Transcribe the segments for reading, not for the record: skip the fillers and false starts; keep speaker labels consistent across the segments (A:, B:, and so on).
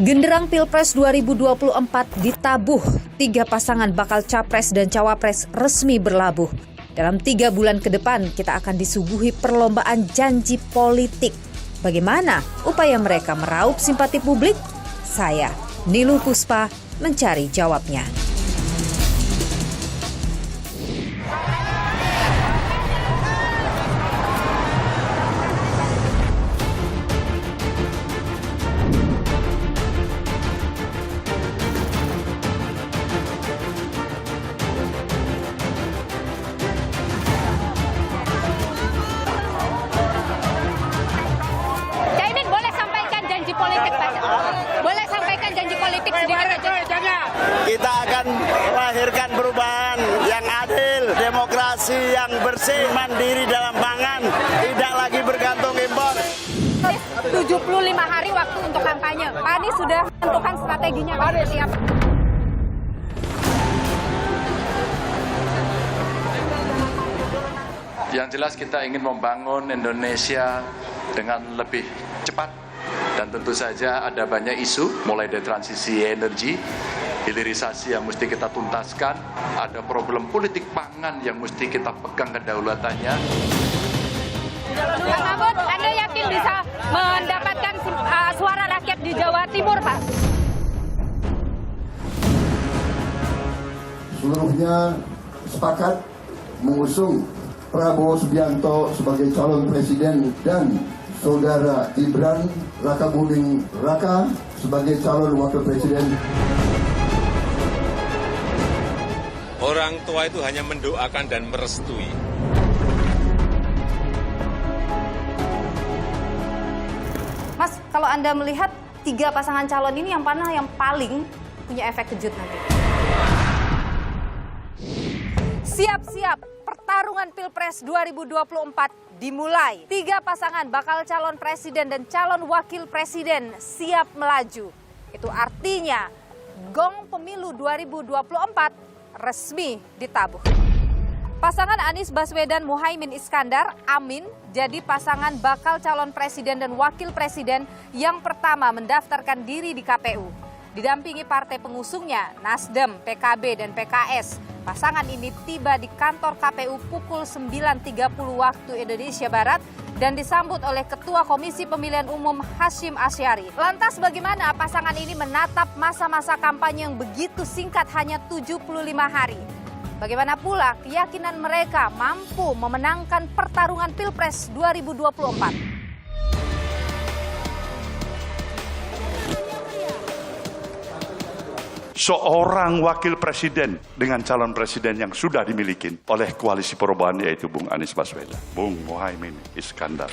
A: Genderang Pilpres 2024 ditabuh, 3 pasangan bakal capres dan cawapres resmi berlabuh. Dalam 3 bulan ke depan kita akan disuguhi perlombaan janji politik. Bagaimana upaya mereka meraup simpati publik? Saya, Niluh Puspa, mencari jawabnya.
B: Boleh sampaikan janji politik sedikit aja.
C: Kita akan melahirkan perubahan yang adil, demokrasi yang bersih, mandiri dalam pangan, tidak lagi bergantung impor.
B: 75 hari waktu untuk kampanye. Pak Anies sudah menentukan strateginya seperti apa?
D: Yang jelas kita ingin membangun Indonesia dengan lebih cepat. Dan tentu saja ada banyak isu, mulai dari transisi energi, hilirisasi yang mesti kita tuntaskan, ada problem politik pangan yang mesti kita pegang kedaulatannya.
B: Pak Mahfud, Anda yakin bisa mendapatkan suara rakyat di Jawa Timur, Pak?
E: Seluruhnya sepakat mengusung Prabowo Subianto sebagai calon presiden dan Saudara Gibran Rakabuming Raka sebagai calon wakil presiden.
F: Orang tua itu hanya mendoakan dan merestui.
B: Mas, kalau Anda melihat 3 pasangan calon ini yang mana yang paling punya efek kejut nanti? Siap-siap, pertarungan Pilpres 2024 dimulai. 3 pasangan bakal calon presiden dan calon wakil presiden siap melaju. Itu artinya gong pemilu 2024 resmi ditabuh. Pasangan Anies Baswedan Muhaimin Iskandar, Amin, jadi pasangan bakal calon presiden dan wakil presiden yang pertama mendaftarkan diri di KPU. Didampingi partai pengusungnya, Nasdem, PKB, dan PKS. Pasangan ini tiba di kantor KPU pukul 9.30 waktu Indonesia Barat dan disambut oleh Ketua Komisi Pemilihan Umum Hasyim Asyari. Lantas bagaimana pasangan ini menatap masa-masa kampanye yang begitu singkat hanya 75 hari? Bagaimana pula keyakinan mereka mampu memenangkan pertarungan Pilpres 2024?
G: Seorang wakil presiden dengan calon presiden yang sudah dimiliki oleh koalisi perubahan yaitu Bung Anies Baswedan, Bung Muhaimin Iskandar.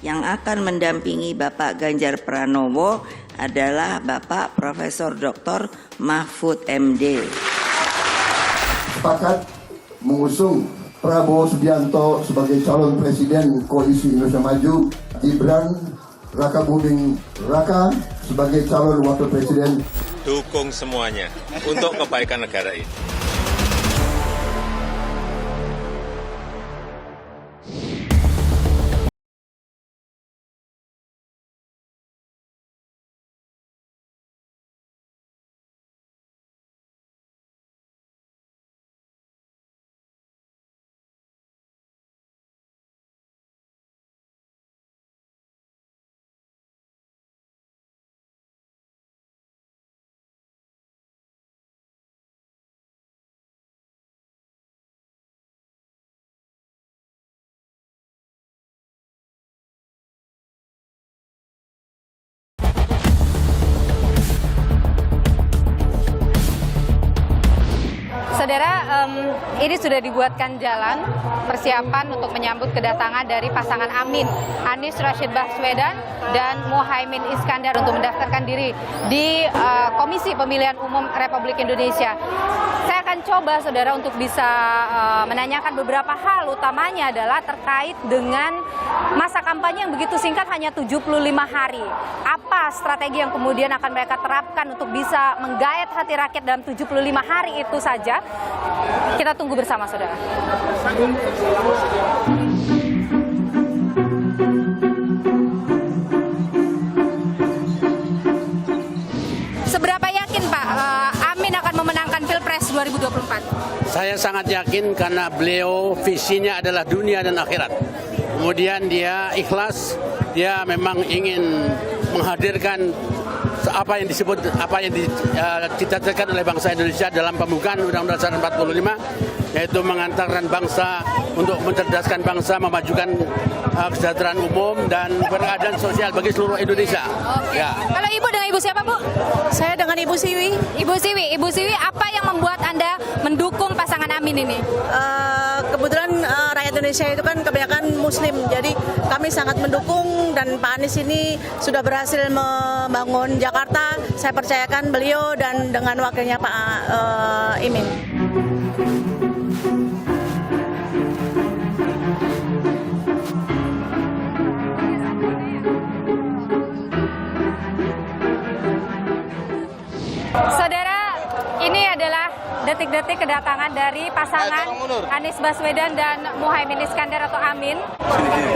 H: Yang akan mendampingi Bapak Ganjar Pranowo adalah Bapak Profesor Dr. Mahfud MD.
E: Sepakat mengusung Prabowo Subianto sebagai calon presiden koalisi Indonesia Maju, Gibran Rakabuming Raka sebagai calon wakil presiden.
F: Dukung semuanya untuk kebaikan negara ini.
B: Saudara, ini sudah dibuatkan jalan persiapan untuk menyambut kedatangan dari pasangan Amin, Anies Rashid Baswedan dan Muhaimin Iskandar untuk mendaftarkan diri di Komisi Pemilihan Umum Republik Indonesia. Saya akan coba saudara untuk bisa menanyakan beberapa hal, utamanya adalah terkait dengan masa kampanye yang begitu singkat hanya 75 hari. Apa strategi yang kemudian akan mereka terapkan untuk bisa menggait hati rakyat dalam 75 hari itu saja? Kita tunggu bersama saudara. 2024?
I: Saya sangat yakin karena beliau visinya adalah dunia dan akhirat. Kemudian dia ikhlas, dia memang ingin menghadirkan apa yang dicita-citakan oleh bangsa Indonesia dalam pembukaan Undang-Undang Dasar 45, yaitu mengantarkan bangsa untuk mencerdaskan bangsa, memajukan kesejahteraan umum dan keadilan sosial bagi seluruh Indonesia.
B: Oke.
I: Ya.
B: Kalau Ibu dengan Ibu siapa, Bu?
J: Saya dengan Ibu Siwi.
B: Ibu Siwi, apa yang membuat Anda mendukung pasangan Amin ini?
J: Kebetulan rakyat Indonesia itu kan kebanyakan Muslim, jadi kami sangat mendukung dan Pak Anies ini sudah berhasil membangun Jakarta. Saya percayakan beliau dan dengan wakilnya Pak Imin.
B: Saudara, ini adalah detik-detik kedatangan dari pasangan Anies Baswedan dan Muhaimin Iskandar atau Amin.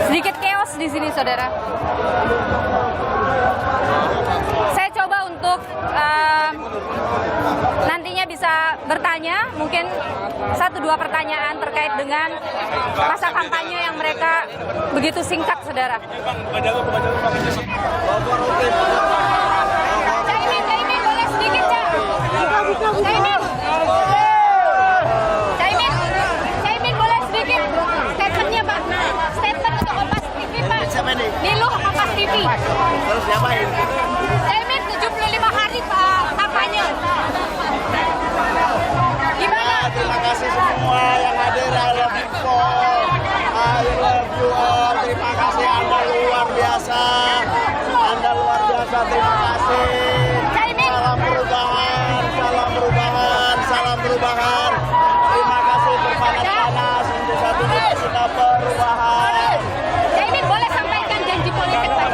B: Sedikit chaos di sini, saudara. Saya coba untuk nantinya bisa bertanya, mungkin 1-2 pertanyaan terkait dengan masa kampanye yang mereka begitu singkat, saudara. Caimin, boleh sedikit, Caimin, boleh sedikit statementnya, Pak. Statement untuk Kompas TV, Pak. Niluh Kompas TV.
C: Terus diapain?
B: Caimin 75 hari kampanye. Gimana?
C: Terima kasih semua yang hadir. I love you all. I love you all. Terima kasih, Anda luar biasa. Anda luar biasa. Terima kasih. Salam perubahan, salam perubahan, salam perubahan. Terima kasih berpanas-panas untuk satu kita perubahan.
B: Caimin, boleh sampaikan janji politik, Pak?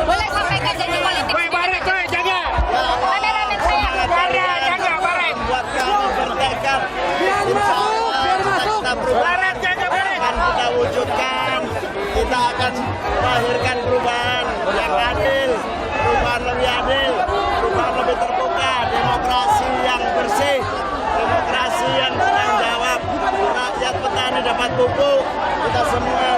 B: Boleh sampaikan janji politik? Kameramen saya.
C: Buat kami bertekad, insya Allah kita perubahan akan kita wujudkan. Kita akan melahirkan perubahan yang adil, perubahan lebih adil, perubahan lebih terbuka, demokrasi yang bersih, demokrasi yang bertanggung jawab. Rakyat petani dapat pupuk, kita semua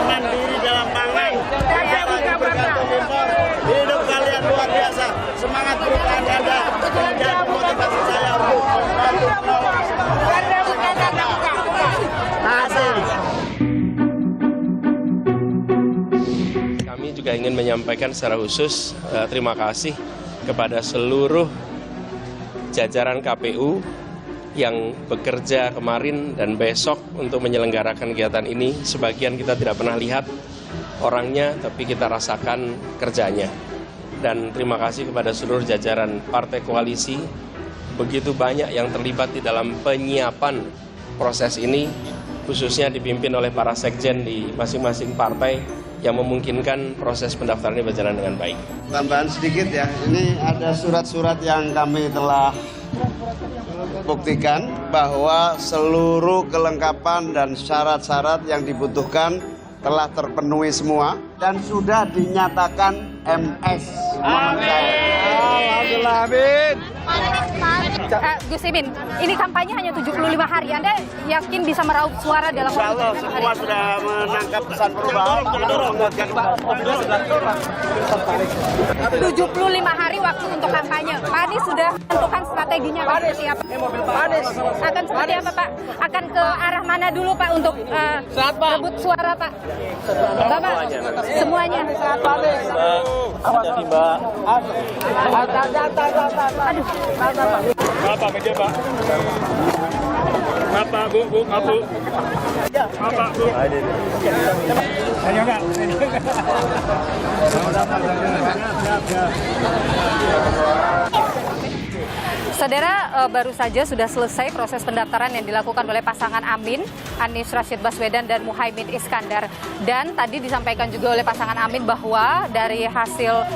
C: mandiri dalam pangan, tidak lagi bergantung impor. Hidup kalian luar biasa, semangat perubahan Anda menjadi motivasi saya untuk membantu menolong semua.
F: Kami juga ingin menyampaikan secara khusus terima kasih kepada seluruh jajaran KPU yang bekerja kemarin dan besok untuk menyelenggarakan kegiatan ini. Sebagian kita tidak pernah lihat orangnya, tapi kita rasakan kerjanya. Dan terima kasih kepada seluruh jajaran partai koalisi, begitu banyak yang terlibat di dalam penyiapan proses ini, khususnya dipimpin oleh para sekjen di masing-masing partai yang memungkinkan proses pendaftaran ini berjalan dengan baik.
C: Tambahan sedikit ya, ini ada surat-surat yang kami telah buktikan bahwa seluruh kelengkapan dan syarat-syarat yang dibutuhkan telah terpenuhi semua dan sudah dinyatakan MS. Alhamdulillah, amin.
B: Gus Imin, ini kampanye hanya 75 hari. Anda yakin bisa meraup suara dalam
C: Insya Allah
B: waktu 75 hari?
C: semua sudah menangkap pesan perubahan.
B: 75 hari waktu untuk kampanye. Pak Anies sudah menentukan strateginya Pak, seperti apa? Akan seperti apa, Pak? Akan ke arah mana dulu, Pak, untuk rebut suara, Pak? Bapak, semuanya.
F: Jadi Mbak.
B: Aduh.
F: Bapak meja Pak. Bapak, Bu, Bu. Bapak, Bu. Ayo enggak?
B: Saudara, baru saja sudah selesai proses pendaftaran yang dilakukan oleh pasangan Amin, Anies Rashid Baswedan dan Muhaimin Iskandar. Dan tadi disampaikan juga oleh pasangan Amin bahwa dari hasil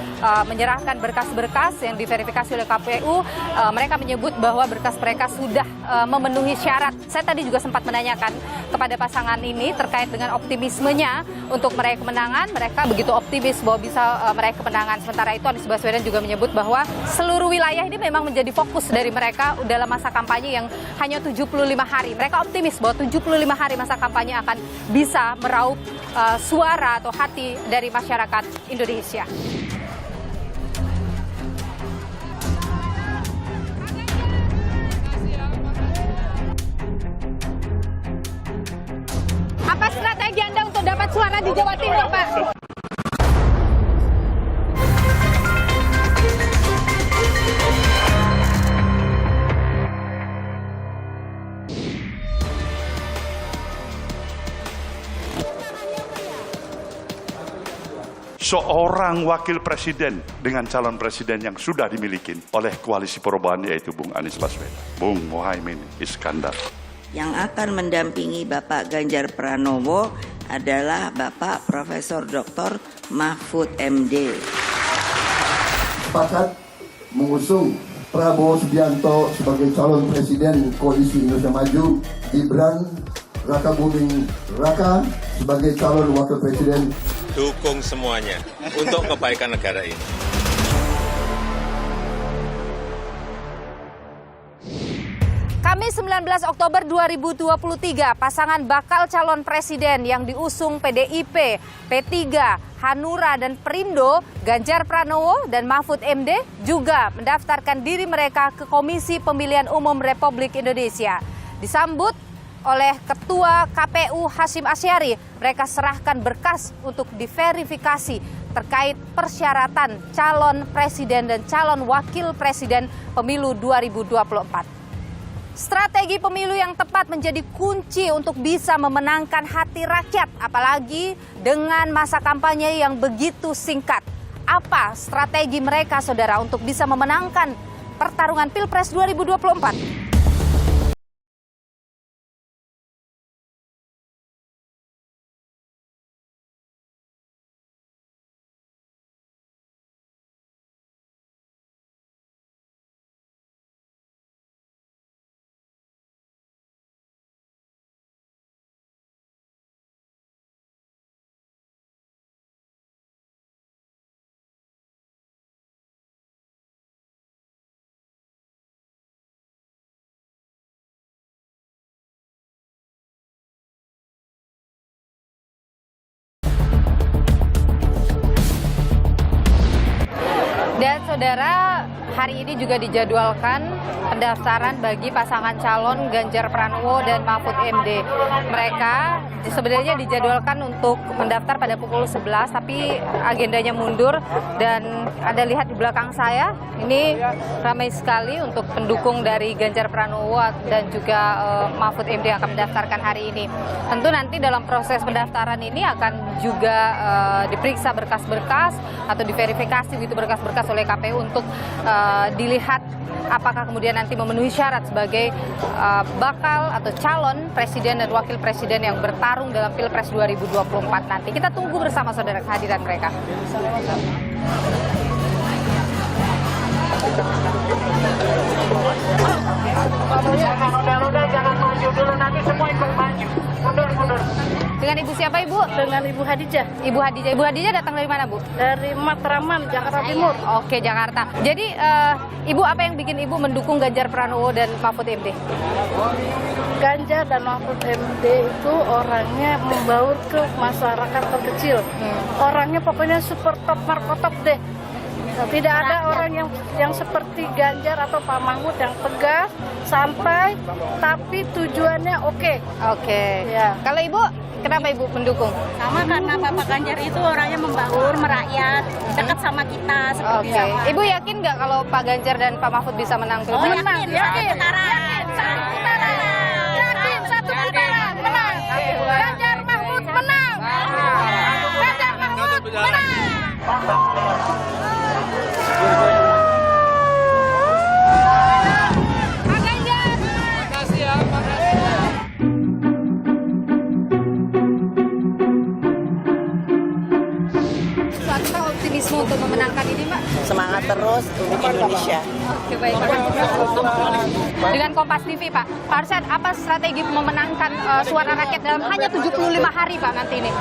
B: menyerahkan berkas-berkas yang diverifikasi oleh KPU, mereka menyebut bahwa berkas mereka sudah memenuhi syarat. Saya tadi juga sempat menanyakan kepada pasangan ini terkait dengan optimismenya untuk meraih kemenangan. Mereka begitu optimis bahwa bisa meraih kemenangan. Sementara itu Anies Baswedan juga menyebut bahwa seluruh wilayah ini memang menjadi fokus dari mereka dalam masa kampanye yang hanya 75 hari. Mereka optimis bahwa 75 hari masa kampanye akan bisa meraup suara atau hati dari masyarakat Indonesia. Apa strategi Anda untuk dapat suara di Jawa Timur, Pak?
G: Seorang wakil presiden dengan calon presiden yang sudah dimiliki oleh koalisi perubahan yaitu Bung Anies Baswedan, Bung Muhaimin Iskandar.
H: Yang akan mendampingi Bapak Ganjar Pranowo adalah Bapak Profesor Dr. Mahfud MD.
E: Sepakat mengusung Prabowo Subianto sebagai calon presiden Koalisi Indonesia Maju, Gibran Rakabuming Raka sebagai calon wakil presiden.
K: Dukung semuanya untuk kebaikan negara ini.
B: Kamis 19 Oktober 2023, pasangan bakal calon presiden yang diusung PDIP, P3, Hanura, dan Perindo, Ganjar Pranowo dan Mahfud MD juga mendaftarkan diri mereka ke Komisi Pemilihan Umum Republik Indonesia. Disambut oleh Ketua KPU Hasyim Asyari, mereka serahkan berkas untuk diverifikasi terkait persyaratan calon presiden dan calon wakil presiden pemilu 2024. Strategi pemilu yang tepat menjadi kunci untuk bisa memenangkan hati rakyat, apalagi dengan masa kampanye yang begitu singkat. Apa strategi mereka, saudara, untuk bisa memenangkan pertarungan Pilpres 2024? Dan saudara, hari ini juga dijadwalkan pendaftaran bagi pasangan calon Ganjar Pranowo dan Mahfud MD. Mereka sebenarnya dijadwalkan untuk mendaftar pada pukul 11, tapi agendanya mundur. Dan Anda lihat di belakang saya, ini ramai sekali untuk pendukung dari Ganjar Pranowo dan juga Mahfud MD yang akan mendaftarkan hari ini. Tentu nanti dalam proses pendaftaran ini akan juga diperiksa berkas-berkas atau diverifikasi begitu berkas-berkas oleh KPU untuk dilihat apakah kemudian nanti memenuhi syarat sebagai bakal atau calon presiden dan wakil presiden yang bertarung dalam Pilpres 2024 nanti. Kita tunggu bersama saudara kehadiran mereka.
L: Jangan maju dulu, nanti semua ikut maju. Mundur.
B: Dengan Ibu siapa, Ibu?
J: Dengan Ibu Hadijah.
B: Ibu Hadijah. Ibu Hadijah datang dari mana, Bu?
J: Dari Matraman, Jakarta Timur.
B: Oke, Jakarta. Jadi, Ibu, apa yang bikin Ibu mendukung Ganjar Pranowo dan Mahfud MD?
J: Ganjar dan Mahfud MD itu orangnya membaur ke masyarakat terkecil. Orangnya pokoknya super top markotop deh. Nah, tidak ada orang yang seperti Ganjar atau Pak Mahfud yang tegas, santai, tapi tujuannya oke.
B: Oke.
J: Ya.
B: Kalau Ibu, kenapa Ibu mendukung?
M: Sama karena Bapak Ganjar itu orangnya membaur, merakyat, dekat sama kita seperti itu.
B: Ibu yakin nggak kalau Pak Ganjar dan Pak Mahfud bisa menang Pilpres?
M: Yakin.
B: Satu putaran, menang. Ganjar Mahfud menang. Ganjar Mahfud menang. optimisme untuk memenangkan ini, Mbak?
J: Semangat terus untuk Indonesia.
B: Oke, baik. Dengan Kompas TV, Pak. Pak Arsyad, apa strategi memenangkan suara rakyat dalam hanya 75 hari, Pak, nanti ini?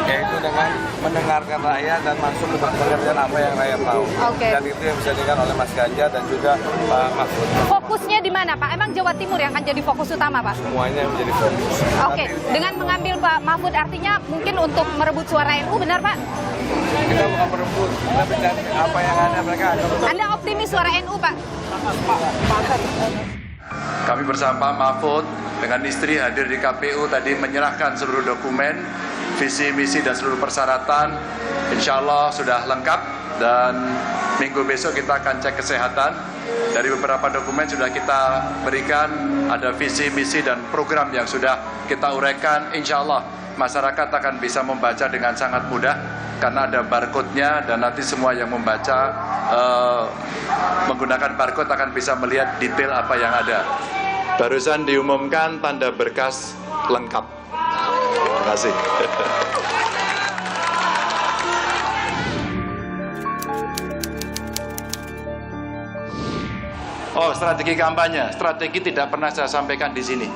K: Yaitu dengan mendengarkan rakyat dan masuk ke pekerjaan apa yang rakyat mau.
B: Oke.
K: Dan itu yang bisa dilakukan oleh Mas Ganjar dan juga Pak Mahfud.
B: Fokusnya di mana, Pak? Emang Jawa Timur yang akan jadi fokus utama, Pak?
K: Semuanya menjadi fokus.
B: Oke, dengan mengambil Pak Mahfud artinya mungkin untuk merebut suara NU, benar Pak?
K: Kita bukan merebut, tapi dan apa yang ada mereka akan tetap.
B: Anda optimis suara NU, Pak?
D: Kami bersama Pak Mahfud dengan istri hadir di KPU tadi menyerahkan seluruh dokumen, visi, misi, dan seluruh persyaratan. Insya Allah sudah lengkap dan minggu besok kita akan cek kesehatan. Dari beberapa dokumen sudah kita berikan, ada visi, misi, dan program yang sudah kita uraikan. Insya Allah masyarakat akan bisa membaca dengan sangat mudah karena ada barcode-nya dan nanti semua yang membaca menggunakan barcode akan bisa melihat detail apa yang ada. Barusan diumumkan tanda berkas lengkap. Terima kasih. Oh, strategi kampanye. Strategi tidak pernah saya sampaikan di sini.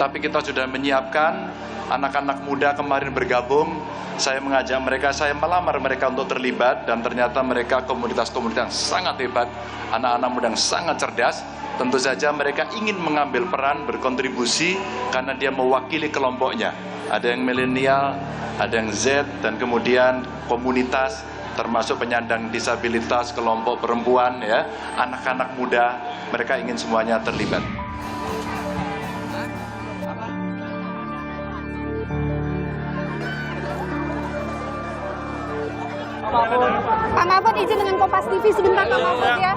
D: Tapi kita sudah menyiapkan, anak-anak muda kemarin bergabung, saya mengajak mereka, saya melamar mereka untuk terlibat, dan ternyata mereka komunitas-komunitas yang sangat hebat, anak-anak muda yang sangat cerdas. Tentu saja mereka ingin mengambil peran, berkontribusi, karena dia mewakili kelompoknya. Ada yang milenial, ada yang Z, dan kemudian komunitas, termasuk penyandang disabilitas, kelompok perempuan, ya, anak-anak muda, mereka ingin semuanya terlibat.
B: Pak Mahfud, izin dengan Kompas TV sebentar, Pak Mahfud, ya.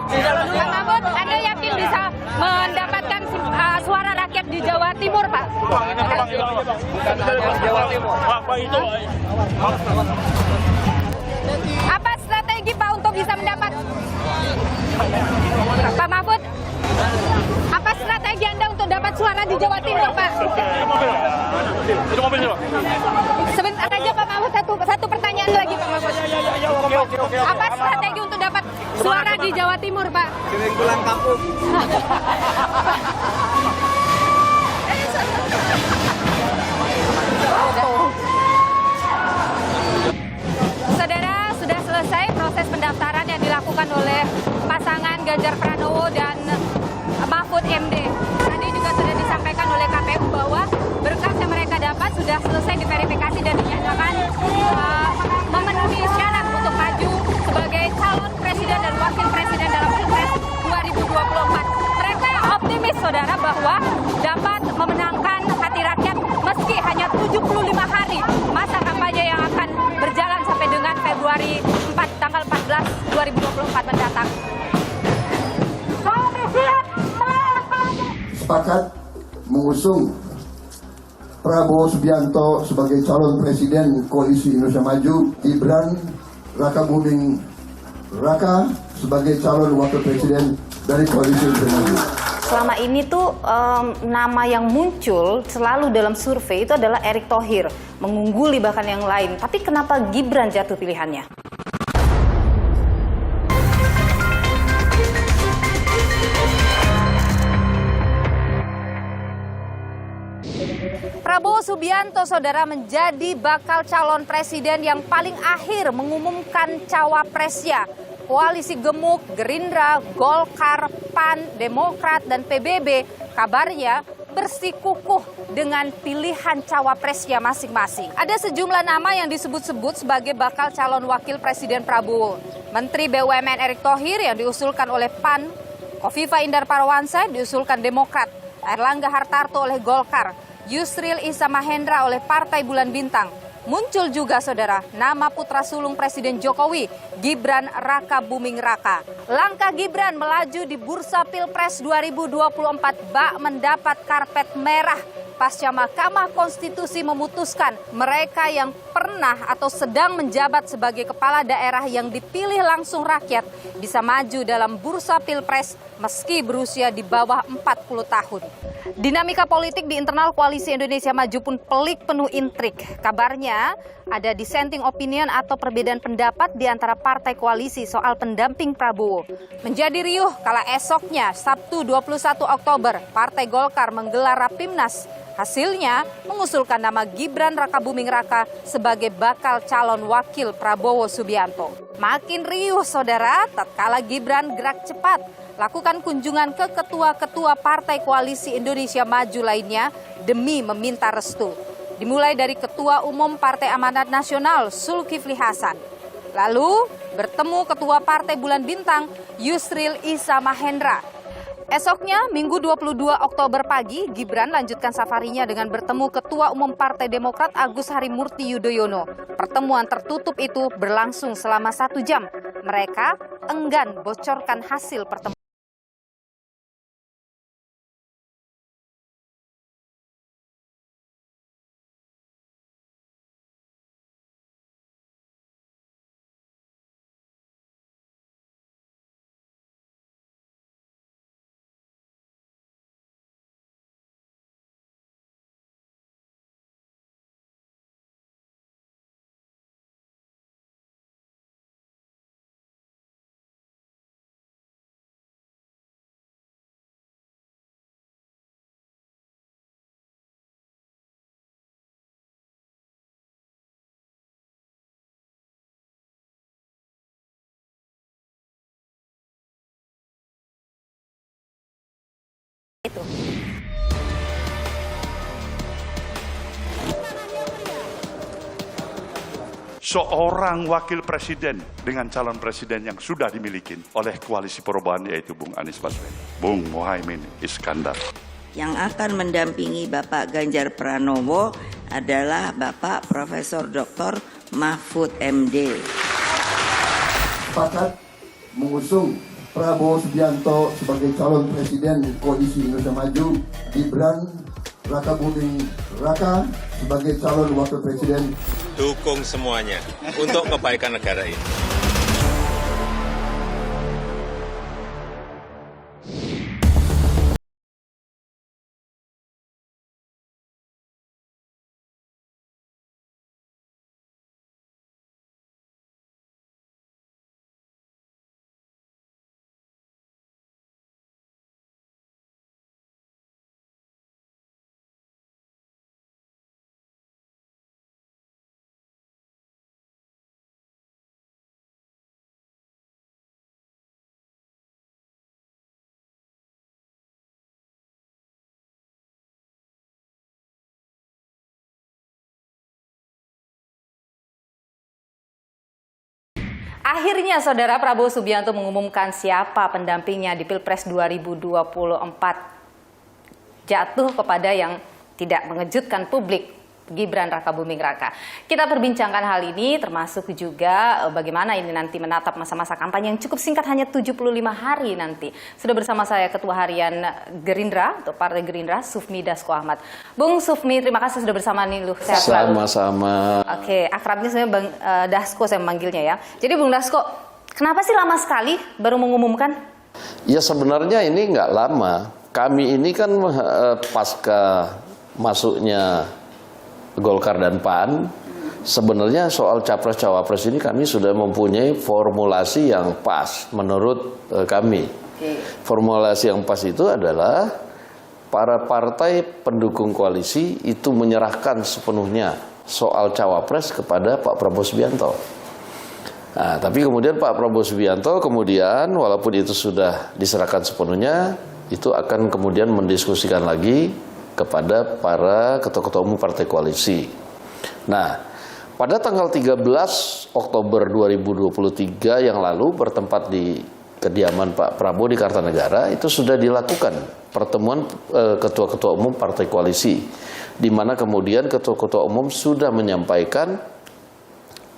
B: Pak Mahfud, Anda yakin bisa mendapatkan suara rakyat di Jawa Timur, Pak?
L: Jawa Timur.
B: Apa strategi Pak untuk bisa mendapat? Pak Mahfud, apa strategi Anda untuk dapat suara di Jawa Timur, Pak? Sebentar aja Pak Mahfud, satu pertanyaan lagi Pak Mahfud. Apa strategi untuk dapat suara di Jawa Timur, Pak?
K: Sering pulang kampung.
B: Saudara, sudah selesai proses pendaftaran yang dilakukan oleh pasangan Ganjar Pranowo dan Mahfud MD. Tadi juga sudah disampaikan oleh KPU bahwa berkas yang mereka dapat sudah selesai diverifikasi dan dinyatakan memenuhi syarat untuk maju sebagai calon presiden dan wakil presiden dalam Pilpres 2024. Mereka optimis, saudara, bahwa dapat memenangkan hati rakyat meski hanya 75 hari masa kampanye yang akan berjalan sampai dengan Februari 4, tanggal 14 2024 mendatang.
E: Sepakat mengusung Prabowo Subianto sebagai calon presiden Koalisi Indonesia Maju, Gibran Rakabuming Raka sebagai calon wakil presiden dari Koalisi Indonesia Maju.
A: Selama ini tuh nama yang muncul selalu dalam survei itu adalah Erick Thohir, mengungguli bahkan yang lain. Tapi kenapa Gibran jatuh pilihannya?
B: Prabowo Subianto, saudara, menjadi bakal calon presiden yang paling akhir mengumumkan cawapresnya. Koalisi gemuk Gerindra, Golkar, PAN, Demokrat, dan PBB kabarnya bersikukuh dengan pilihan cawapresnya masing-masing. Ada sejumlah nama yang disebut-sebut sebagai bakal calon wakil presiden Prabowo. Menteri BUMN Erick Thohir yang diusulkan oleh PAN, Kofifa Indar Parawansa diusulkan Demokrat, Airlangga Hartarto oleh Golkar, Yusril Issa Mahendra oleh Partai Bulan Bintang. Muncul juga, saudara, nama putra sulung Presiden Jokowi, Gibran Rakabuming Raka. Langkah Gibran melaju di bursa Pilpres 2024 bak mendapat karpet merah pasca Mahkamah Konstitusi memutuskan mereka yang pernah atau sedang menjabat sebagai kepala daerah yang dipilih langsung rakyat bisa maju dalam bursa Pilpres meski berusia di bawah 40 tahun. Dinamika politik di internal Koalisi Indonesia Maju pun pelik penuh intrik. Kabarnya ada dissenting opinion atau perbedaan pendapat di antara partai koalisi soal pendamping Prabowo. Menjadi riuh kala esoknya Sabtu 21 Oktober Partai Golkar menggelar Rapimnas. Hasilnya mengusulkan nama Gibran Rakabuming Raka sebagai bakal calon wakil Prabowo Subianto. Makin riuh saudara, tatkala Gibran gerak cepat lakukan kunjungan ke ketua-ketua Partai Koalisi Indonesia Maju lainnya demi meminta restu. Dimulai dari Ketua Umum Partai Amanat Nasional Zulkifli Hasan. Lalu bertemu Ketua Partai Bulan Bintang Yusril Issa Mahendra. Esoknya, Minggu 22 Oktober pagi, Gibran lanjutkan safarinya dengan bertemu Ketua Umum Partai Demokrat Agus Harimurti Yudhoyono. Pertemuan tertutup itu berlangsung selama 1 jam. Mereka enggan bocorkan hasil pertemuan.
G: Seorang wakil presiden dengan calon presiden yang sudah dimiliki oleh koalisi perubahan yaitu Bung Anies Baswedan, Bung Muhaimin Iskandar.
H: Yang akan mendampingi Bapak Ganjar Pranowo adalah Bapak Profesor Dr. Mahfud MD.
E: Sepakat mengusung Prabowo Subianto sebagai calon presiden Koalisi Indonesia Maju, Gibran Rakabuming Raka sebagai calon wakil presiden.
N: Dukung semuanya untuk kebaikan negara ini.
B: Akhirnya saudara, Prabowo Subianto mengumumkan siapa pendampingnya di Pilpres 2024. Jatuh kepada yang tidak mengejutkan publik, Gibran Rakabuming Raka. Kita perbincangkan hal ini termasuk juga bagaimana ini nanti menatap masa-masa kampanye yang cukup singkat, hanya 75 hari nanti. Sudah bersama saya Ketua Harian Gerindra atau Partai Gerindra, Sufmi Dasko Ahmad. Bung Sufmi, terima kasih sudah bersama nih. Sehat selalu.
F: Sama-sama.
B: Oke, akrabnya sebenarnya Bang Dasko saya memanggilnya ya. Jadi Bung Dasko, kenapa sih lama sekali baru mengumumkan?
F: Ya sebenarnya ini nggak lama. Kami ini kan pasca masuknya Golkar dan PAN, sebenarnya soal capres-cawapres ini kami sudah mempunyai formulasi yang pas menurut kami. Formulasi yang pas itu adalah para partai pendukung koalisi itu menyerahkan sepenuhnya soal cawapres kepada Pak Prabowo Subianto. Nah, tapi kemudian Pak Prabowo Subianto kemudian walaupun itu sudah diserahkan sepenuhnya, itu akan kemudian mendiskusikan lagi kepada para ketua-ketua umum partai koalisi. Nah, pada tanggal 13 Oktober 2023 yang lalu bertempat di kediaman Pak Prabowo di Kartanegara, itu sudah dilakukan pertemuan ketua-ketua umum partai koalisi, di mana kemudian ketua-ketua umum sudah menyampaikan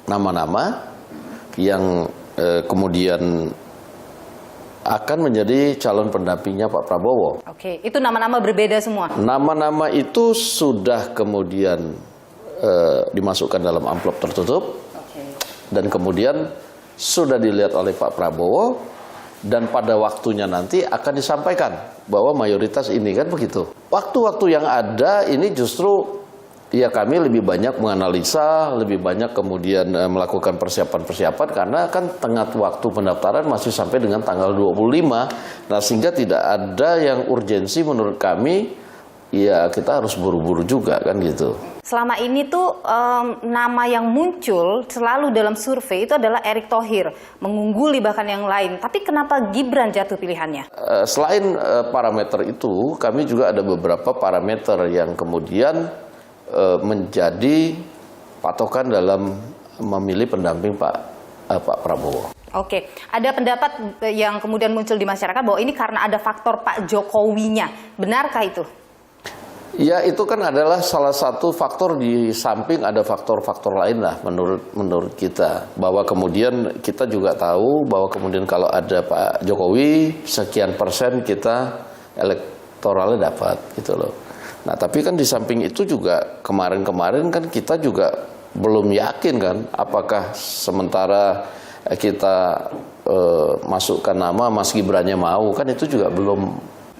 F: nama-nama yang kemudian
O: akan menjadi calon pendampingnya Pak Prabowo.
B: Oke, itu nama-nama berbeda semua?
O: Nama-nama itu sudah kemudian dimasukkan dalam amplop tertutup. Dan kemudian sudah dilihat oleh Pak Prabowo, dan pada waktunya nanti akan disampaikan bahwa mayoritas ini, kan begitu. Waktu-waktu yang ada ini justru ya kami lebih banyak menganalisa, lebih banyak kemudian melakukan persiapan-persiapan, karena kan tengah waktu pendaftaran masih sampai dengan tanggal 25. Nah, sehingga tidak ada yang urgensi menurut kami, ya kita harus buru-buru juga kan gitu.
B: Selama ini tuh nama yang muncul selalu dalam survei itu adalah Erick Thohir, mengungguli bahkan yang lain. Tapi kenapa Gibran jatuh pilihannya?
O: Selain parameter itu, kami juga ada beberapa parameter yang kemudian menjadi patokan dalam memilih pendamping Pak Prabowo.
B: Oke, ada pendapat yang kemudian muncul di masyarakat bahwa ini karena ada faktor Pak Jokowinya. Benarkah itu?
O: Ya, itu kan adalah salah satu faktor, di samping ada faktor-faktor lain lah menurut kita. Bahwa kemudian kita juga tahu bahwa kemudian kalau ada Pak Jokowi, sekian persen kita elektoralnya dapat gitu loh. Nah, tapi kan di samping itu juga kemarin-kemarin kan kita juga belum yakin kan apakah sementara kita masukkan nama Mas Gibrannya mau, kan itu juga belum.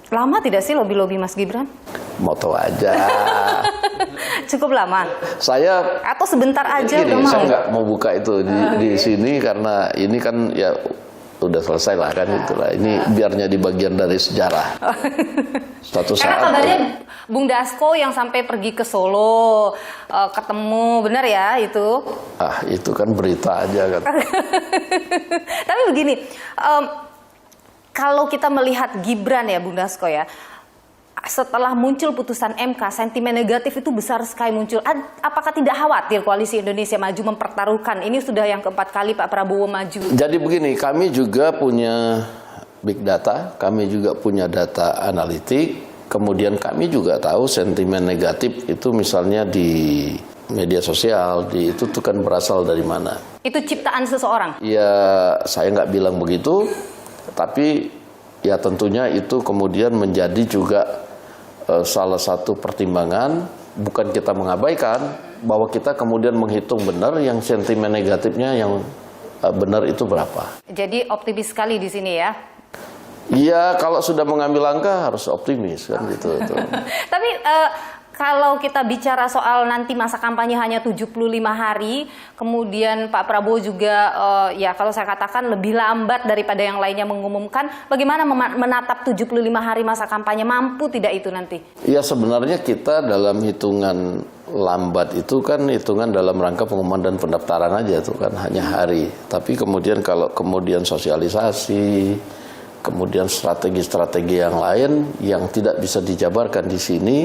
B: Lama tidak sih lobby-lobby Mas Gibran?
O: Mau tahu aja.
B: Cukup lama?
O: Saya
B: atau sebentar aja
O: gini,
B: udah mau?
O: saya nggak mau buka itu di sini karena ini kan ya udah selesai lah kan itulah. Ini biarnya di bagian dari sejarah. Suatu saat.
B: Karena kabarnya Bung Dasko yang sampai pergi ke Solo ketemu, benar ya itu?
O: Ah, itu kan berita aja kan.
B: Tapi begini, kalau kita melihat Gibran ya Bung Dasko ya, setelah muncul putusan MK, sentimen negatif itu besar sekali muncul. Apakah tidak khawatir Koalisi Indonesia Maju mempertaruhkan, ini sudah yang keempat kali Pak Prabowo maju? Jadi
O: begini, kami juga punya big data, kami juga punya data analitik, kemudian kami juga tahu sentimen negatif itu misalnya di media sosial, itu tuh kan berasal dari mana?
B: Itu ciptaan seseorang?
O: Ya, saya nggak bilang begitu, tapi ya tentunya itu kemudian menjadi juga salah satu pertimbangan, bukan kita mengabaikan, bahwa kita kemudian menghitung benar yang sentimen negatifnya yang benar itu berapa.
B: Jadi optimis sekali di sini ya?
O: Iya, kalau sudah mengambil langkah harus optimis kan gitu.
B: Tapi kalau kita bicara soal nanti masa kampanye hanya 75 hari, kemudian Pak Prabowo juga ya kalau saya katakan lebih lambat daripada yang lainnya mengumumkan, bagaimana menatap 75 hari masa kampanye, mampu tidak itu nanti?
O: Ya sebenarnya kita dalam hitungan lambat itu kan hitungan dalam rangka pengumuman dan pendaftaran aja itu kan hanya hari. Tapi kemudian kalau kemudian sosialisasi, kemudian strategi-strategi yang lain yang tidak bisa dijabarkan di sini,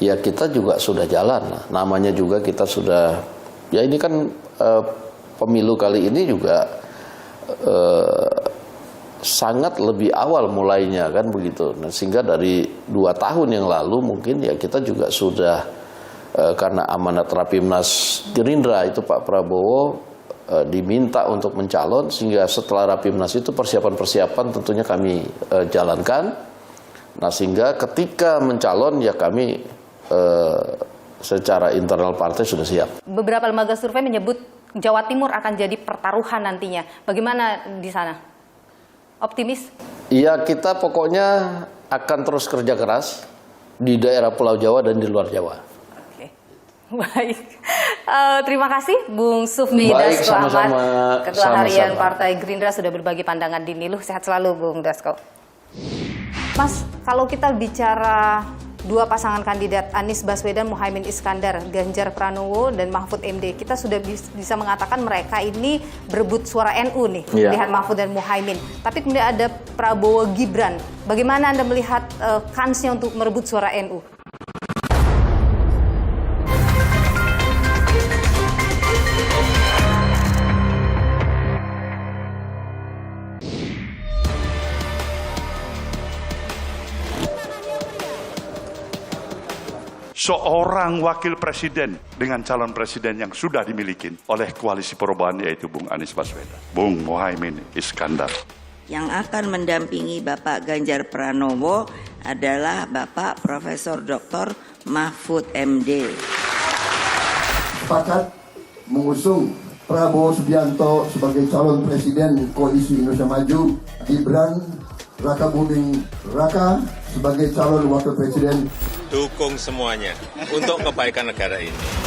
O: ya kita juga sudah jalan. Namanya juga kita sudah, ya ini kan pemilu kali ini juga sangat lebih awal mulainya kan begitu. Nah, sehingga dari 2 tahun yang lalu mungkin ya kita juga sudah karena amanat Rapimnas Gerindra itu Pak Prabowo diminta untuk mencalon, sehingga setelah Rapimnas itu persiapan-persiapan tentunya kami jalankan. Nah, sehingga ketika mencalon ya kami secara internal partai sudah siap.
B: Beberapa lembaga survei menyebut Jawa Timur akan jadi pertaruhan nantinya. Bagaimana di sana? Optimis?
O: Iya, kita pokoknya akan terus kerja keras di daerah Pulau Jawa dan di luar Jawa.
B: Oke. Baik. Terima kasih Bung Sufmi Dasko Ahmad, Ketua Harian Partai Gerindra sudah berbagi pandangan di Niluh. Sehat selalu Bung Dasko. Mas, kalau kita bicara 2 pasangan kandidat Anies Baswedan, Muhaimin Iskandar, Ganjar Pranowo, dan Mahfud MD, kita sudah bisa mengatakan mereka ini berebut suara NU nih, melihat Mahfud dan Muhaimin. Tapi kemudian ada Prabowo Gibran. Bagaimana Anda melihat kansnya untuk merebut suara NU?
G: Seorang wakil presiden dengan calon presiden yang sudah dimiliki oleh koalisi perubahan, yaitu Bung Anies Baswedan, Bung Muhaimin Iskandar.
H: Yang akan mendampingi Bapak Ganjar Pranowo adalah Bapak Profesor Dr. Mahfud MD.
E: Sepakat mengusung Prabowo Subianto sebagai calon presiden Koalisi Indonesia Maju, Gibran Rakabuming Raka sebagai calon wakil presiden.
N: Dukung semuanya untuk kebaikan negara ini.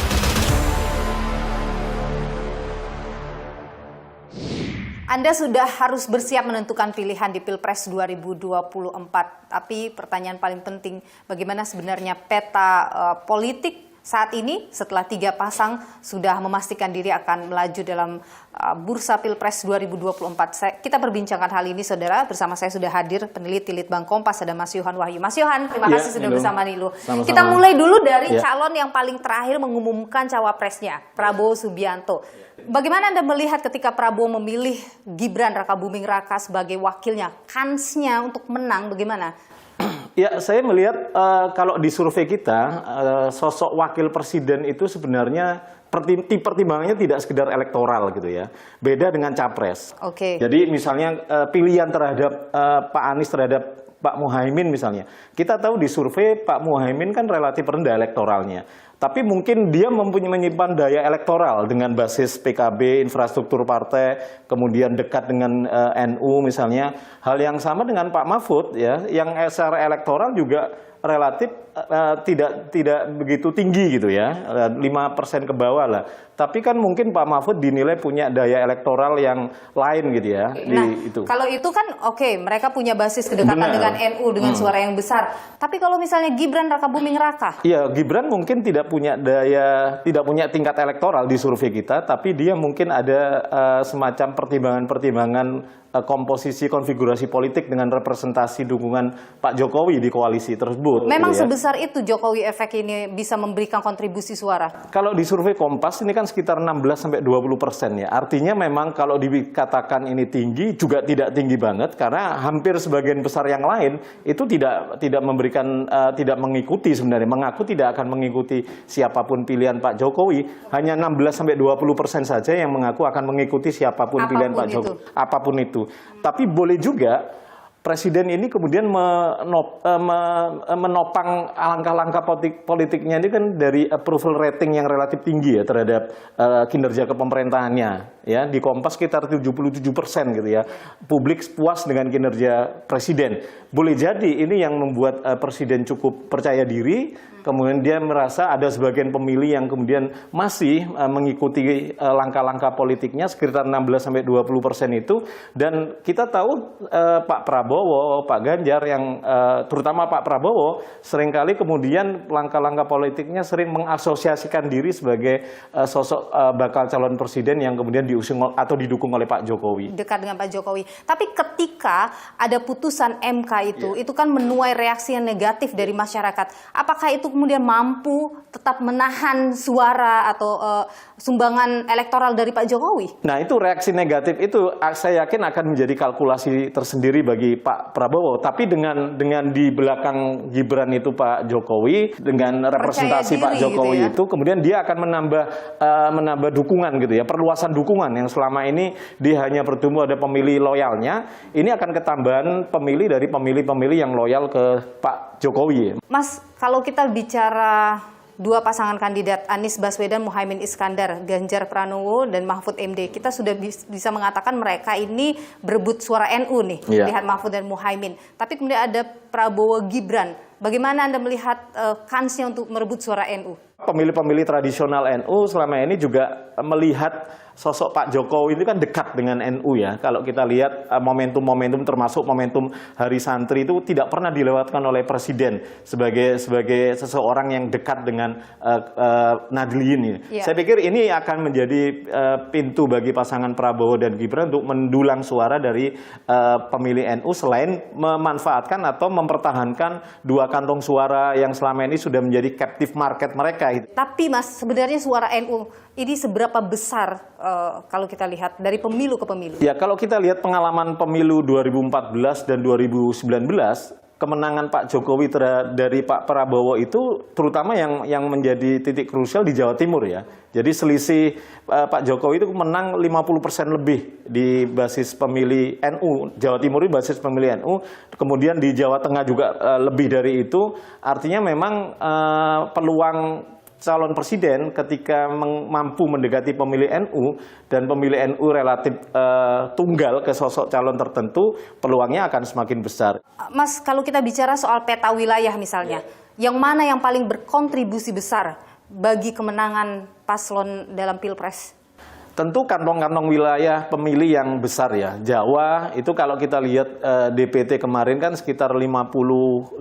B: Anda sudah harus bersiap menentukan pilihan di Pilpres 2024. Tapi pertanyaan paling penting, bagaimana sebenarnya peta politik saat ini setelah 3 pasang sudah memastikan diri akan melaju dalam bursa Pilpres 2024. Kita perbincangkan hal ini, saudara. Bersama saya sudah hadir peneliti Litbang Kompas, ada Mas Yohan Wahyu. Mas Yohan, terima kasih sudah bersama Nilu.
P: Sama-sama.
B: Kita mulai dulu dari calon yang paling terakhir mengumumkan cawapresnya, Prabowo Subianto. Bagaimana Anda melihat ketika Prabowo memilih Gibran Rakabuming Raka sebagai wakilnya? Kansnya untuk menang bagaimana?
P: Ya, saya melihat kalau di survei kita, sosok wakil presiden itu sebenarnya pertimbangannya tidak sekedar elektoral gitu ya. Beda dengan capres.
B: Oke.
P: Jadi misalnya pilihan terhadap Pak Anies terhadap Pak Muhaimin misalnya. Kita tahu di survei Pak Muhaimin kan relatif rendah elektoralnya. Tapi mungkin dia menyimpan daya elektoral dengan basis PKB, infrastruktur partai, kemudian dekat dengan NU misalnya. Hal yang sama dengan Pak Mahfud ya, yang secara elektoral juga relatif tidak begitu tinggi gitu ya, 5% ke bawah lah. Tapi kan mungkin Pak Mahfud dinilai punya daya elektoral yang lain gitu ya.
B: Nah, kalau itu kan oke, mereka punya basis kedekatan dengan NU dengan suara yang besar. Tapi kalau misalnya Gibran Rakabuming Raka?
P: Iya, Gibran mungkin tidak punya tingkat elektoral di survei kita, tapi dia mungkin ada semacam pertimbangan-pertimbangan komposisi konfigurasi politik dengan representasi dukungan Pak Jokowi di koalisi tersebut.
B: Memang
P: gitu ya.
B: sebesar itu Jokowi efek ini bisa memberikan kontribusi suara?
P: Kalau di survei Kompas ini kan sekitar 16-20% ya. Artinya memang kalau dikatakan ini tinggi juga tidak tinggi banget karena hampir sebagian besar yang lain itu tidak memberikan tidak mengikuti sebenarnya, mengaku tidak akan mengikuti siapapun pilihan Pak Jokowi. Hanya 16-20% saja yang mengaku akan mengikuti siapapun pilihan Pak Jokowi. Apapun itu. Tapi boleh juga Presiden ini kemudian menopang langkah-langkah politiknya ini kan dari approval rating yang relatif tinggi ya terhadap kinerja kepemerintahannya. Ya, di Kompas sekitar 77% gitu ya. Publik puas dengan kinerja Presiden. Boleh jadi ini yang membuat Presiden cukup percaya diri, kemudian dia merasa ada sebagian pemilih yang kemudian masih mengikuti langkah-langkah politiknya sekitar 16-20% itu. Dan kita tahu Pak Prabowo, Pak Ganjar yang terutama Pak Prabowo seringkali kemudian langkah-langkah politiknya sering mengasosiasikan diri sebagai sosok bakal calon presiden yang kemudian diusung atau didukung oleh Pak Jokowi.
B: Dekat dengan Pak Jokowi. Tapi ketika ada putusan MK itu kan menuai reaksi yang negatif dari masyarakat. Apakah itu kemudian mampu tetap menahan suara atau sumbangan elektoral dari Pak Jokowi?
P: Nah, itu reaksi negatif itu saya yakin akan menjadi kalkulasi tersendiri bagi Pak Prabowo. Tapi dengan di belakang Gibran itu Pak Jokowi, dengan representasi Pak Jokowi gitu ya, itu kemudian dia akan menambah dukungan gitu ya, perluasan dukungan yang selama ini dia hanya bertumbuh ada pemilih loyalnya, ini akan ketambahan pemilih dari pemilih-pemilih yang loyal ke Pak Jokowi.
B: Mas, kalau kita bicara dua pasangan kandidat Anies Baswedan, Muhaimin Iskandar, Ganjar Pranowo, dan Mahfud MD, kita sudah bisa mengatakan mereka ini berebut suara NU nih, lihat Mahfud dan Muhaimin. Tapi kemudian ada Prabowo Gibran. Bagaimana Anda melihat kansnya untuk merebut suara NU?
P: Pemilih-pemilih tradisional NU selama ini juga melihat sosok Pak Jokowi itu kan dekat dengan NU ya. Kalau kita lihat momentum-momentum termasuk momentum Hari Santri itu tidak pernah dilewatkan oleh Presiden sebagai seseorang yang dekat dengan Nahdliyin ini. Saya pikir ini akan menjadi pintu bagi pasangan Prabowo dan Gibran untuk mendulang suara dari pemilih NU selain memanfaatkan atau mempertahankan dua kantong suara yang selama ini sudah menjadi captive market mereka.
B: Tapi Mas, sebenarnya suara NU ini seberapa besar kalau kita lihat dari pemilu ke pemilu?
P: Ya, kalau kita lihat pengalaman pemilu 2014 dan 2019, kemenangan Pak Jokowi dari Pak Prabowo itu terutama yang menjadi titik krusial di Jawa Timur ya. Jadi selisih Pak Jokowi itu menang 50% lebih di basis pemilih NU. Jawa Timur itu basis pemilih NU. Kemudian di Jawa Tengah juga lebih dari itu. Artinya memang peluang calon presiden ketika mampu mendekati pemilih NU dan pemilih NU relatif tunggal ke sosok calon tertentu, peluangnya akan semakin besar.
B: Mas, kalau kita bicara soal peta wilayah misalnya, yang mana yang paling berkontribusi besar bagi kemenangan paslon dalam Pilpres?
P: Tentu kantong-kantong wilayah pemilih yang besar ya. Jawa itu kalau kita lihat DPT kemarin kan sekitar 55%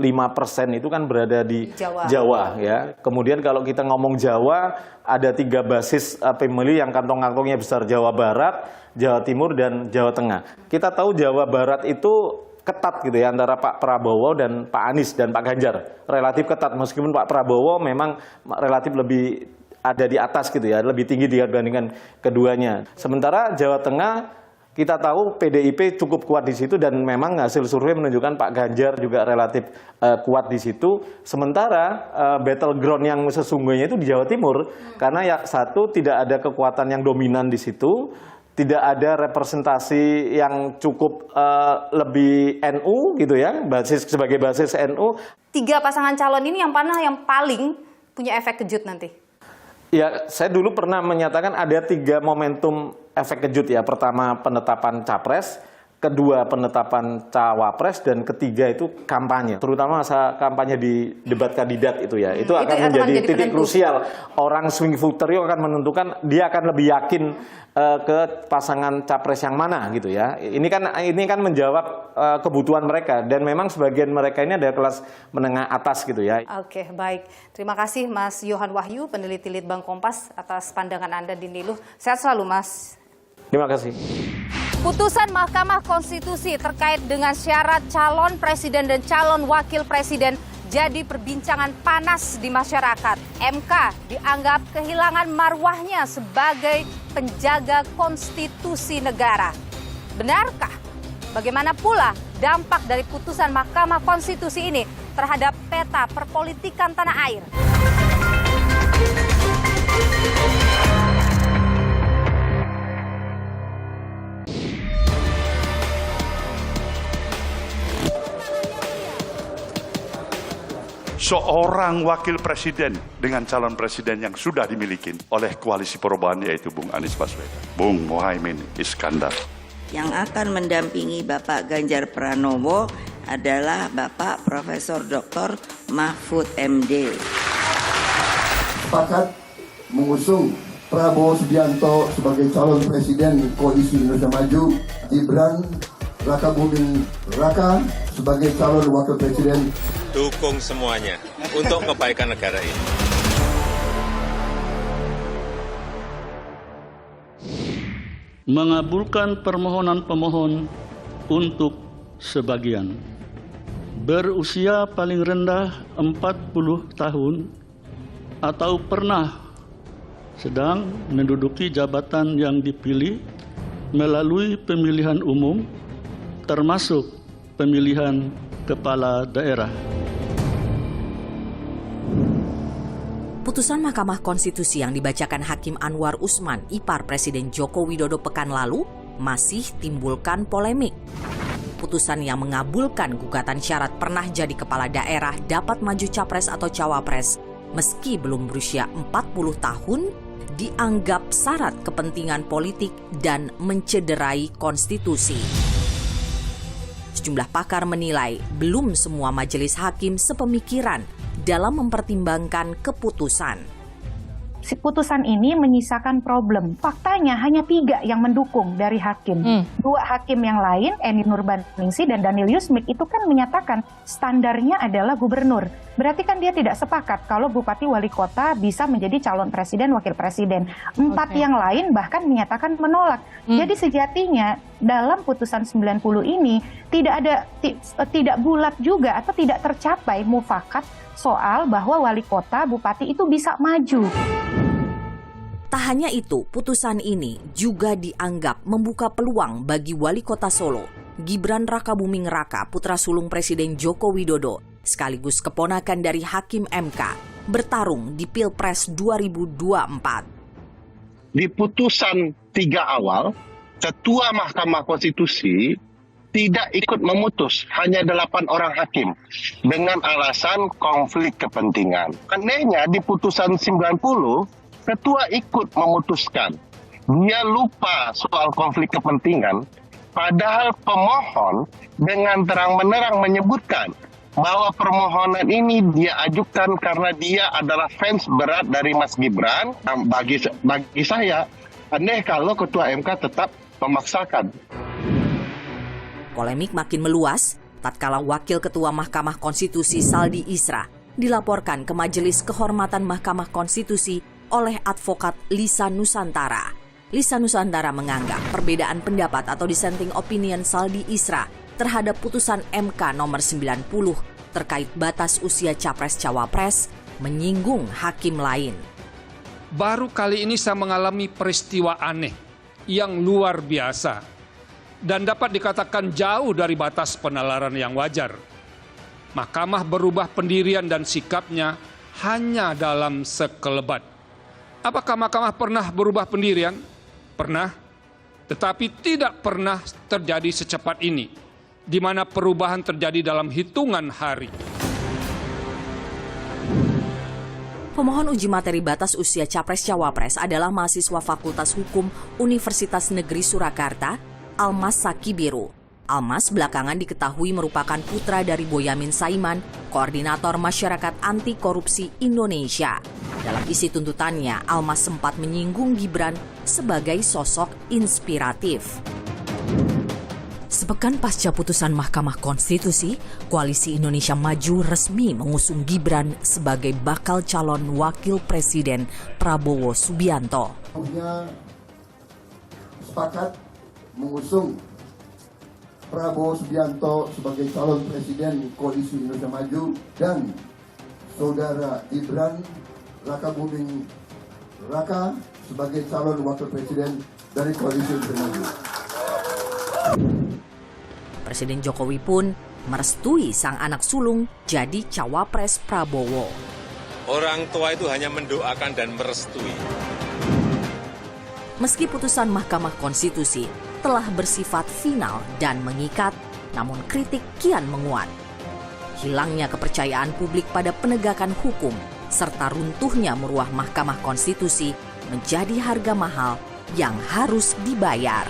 P: itu kan berada di Jawa ya. Kemudian kalau kita ngomong Jawa ada 3 basis pemilih yang kantong-kantongnya besar, Jawa Barat, Jawa Timur dan Jawa Tengah. Kita tahu Jawa Barat itu ketat gitu ya antara Pak Prabowo dan Pak Anies dan Pak Ganjar. Relatif ketat meskipun Pak Prabowo memang relatif lebih ada di atas gitu ya, lebih tinggi dibandingkan keduanya. Sementara Jawa Tengah kita tahu PDIP cukup kuat di situ dan memang hasil survei menunjukkan Pak Ganjar juga relatif kuat di situ. Sementara battleground yang sesungguhnya itu di Jawa Timur karena ya satu tidak ada kekuatan yang dominan di situ, tidak ada representasi yang cukup lebih NU gitu ya, sebagai basis NU.
B: 3 pasangan calon ini yang mana yang paling punya efek kejut nanti?
P: Ya, saya dulu pernah menyatakan ada 3 momentum efek kejut ya. Pertama penetapan capres, kedua penetapan cawapres, dan ketiga itu kampanye. Terutama masa kampanye di debat kandidat itu ya. Itu akan menjadi titik krusial. Orang swing voter itu akan menentukan dia akan lebih yakin ke pasangan capres yang mana gitu ya. Ini kan menjawab kebutuhan mereka dan memang sebagian mereka ini ada kelas menengah atas gitu ya.
B: Oke, baik. Terima kasih Mas Yohan Wahyu, peneliti Litbang Kompas atas pandangan Anda di Niluh. Sehat selalu Mas.
P: Terima kasih.
B: Putusan Mahkamah Konstitusi terkait dengan syarat calon presiden dan calon wakil presiden jadi perbincangan panas di masyarakat. MK dianggap kehilangan marwahnya sebagai penjaga konstitusi negara. Benarkah? Bagaimana pula dampak dari putusan Mahkamah Konstitusi ini terhadap peta perpolitikan tanah air?
G: Seorang wakil presiden dengan calon presiden yang sudah dimiliki oleh koalisi perubahan yaitu Bung Anies Baswedan, Bung Muhaimin Iskandar.
H: Yang akan mendampingi Bapak Ganjar Pranowo adalah Bapak Profesor Dr. Mahfud MD.
E: Sepakat mengusung Prabowo Subianto sebagai calon presiden koalisi Indonesia Maju, Gibran Raka Buming Raka sebagai calon wakil presiden.
N: Dukung semuanya untuk kebaikan negara ini.
Q: Mengabulkan permohonan pemohon untuk sebagian berusia paling rendah 40 tahun atau pernah sedang menduduki jabatan yang dipilih melalui pemilihan umum termasuk pemilihan kepala daerah.
R: Putusan Mahkamah Konstitusi yang dibacakan Hakim Anwar Usman, ipar Presiden Joko Widodo pekan lalu, masih timbulkan polemik. Putusan yang mengabulkan gugatan syarat pernah jadi kepala daerah dapat maju capres atau cawapres meski belum berusia 40 tahun, dianggap syarat kepentingan politik dan mencederai konstitusi. Sejumlah pakar menilai belum semua majelis hakim sepemikiran dalam mempertimbangkan keputusan.
S: Putusan ini menyisakan problem. Faktanya hanya 3 yang mendukung dari hakim. 2 hakim yang lain, Eni Nurbaningsih dan Daniel Yusmik, itu kan menyatakan standarnya adalah gubernur. Berarti kan dia tidak sepakat kalau bupati wali kota bisa menjadi calon presiden, wakil presiden. 4 yang lain bahkan menyatakan menolak. Jadi sejatinya dalam putusan 90 ini tidak bulat juga atau tidak tercapai mufakat soal bahwa wali kota, bupati itu bisa maju.
R: Tak hanya itu, putusan ini juga dianggap membuka peluang bagi wali kota Solo Gibran Rakabuming Raka, putra sulung Presiden Joko Widodo, sekaligus keponakan dari Hakim MK, bertarung di Pilpres 2024.
T: Di putusan 3 awal, Ketua Mahkamah Konstitusi tidak ikut memutus, hanya 8 orang hakim dengan alasan konflik kepentingan. Anehnya di putusan 90, Ketua ikut memutuskan. Dia lupa soal konflik kepentingan, padahal pemohon dengan terang-menerang menyebutkan bahwa permohonan ini dia ajukan karena dia adalah fans berat dari Mas Gibran. Bagi saya, aneh kalau Ketua MK tetap memaksakan.
R: Polemik makin meluas tatkala Wakil Ketua Mahkamah Konstitusi Saldi Isra dilaporkan ke Majelis Kehormatan Mahkamah Konstitusi oleh advokat Lisa Nusantara. Lisa Nusantara menganggap perbedaan pendapat atau dissenting opinion Saldi Isra terhadap putusan MK nomor 90 terkait batas usia Capres-Cawapres menyinggung hakim lain.
U: Baru kali ini saya mengalami peristiwa aneh yang luar biasa dan dapat dikatakan jauh dari batas penalaran yang wajar. Mahkamah berubah pendirian dan sikapnya hanya dalam sekelebat. Apakah Mahkamah pernah berubah pendirian? Pernah, tetapi tidak pernah terjadi secepat ini, di mana perubahan terjadi dalam hitungan hari.
R: Pemohon uji materi batas usia Capres-Cawapres adalah mahasiswa Fakultas Hukum Universitas Negeri Surakarta, Almas Sakibiru. Almas belakangan diketahui merupakan putra dari Boyamin Saiman, Koordinator Masyarakat Anti Korupsi Indonesia. Dalam isi tuntutannya, Almas sempat menyinggung Gibran sebagai sosok inspiratif. Sepekan pasca putusan Mahkamah Konstitusi, Koalisi Indonesia Maju resmi mengusung Gibran sebagai bakal calon Wakil Presiden Prabowo Subianto.
E: Sepakat mengusung Prabowo Subianto sebagai calon presiden Koalisi Indonesia Maju dan saudara Gibran Rakabuming Raka sebagai calon wakil presiden dari Koalisi Indonesia Maju.
R: Presiden Jokowi pun merestui sang anak sulung jadi cawapres Prabowo.
N: Orang tua itu hanya mendoakan dan merestui.
R: Meski putusan Mahkamah Konstitusi telah bersifat final dan mengikat, namun kritik kian menguat. Hilangnya kepercayaan publik pada penegakan hukum serta runtuhnya maruah Mahkamah Konstitusi menjadi harga mahal yang harus dibayar.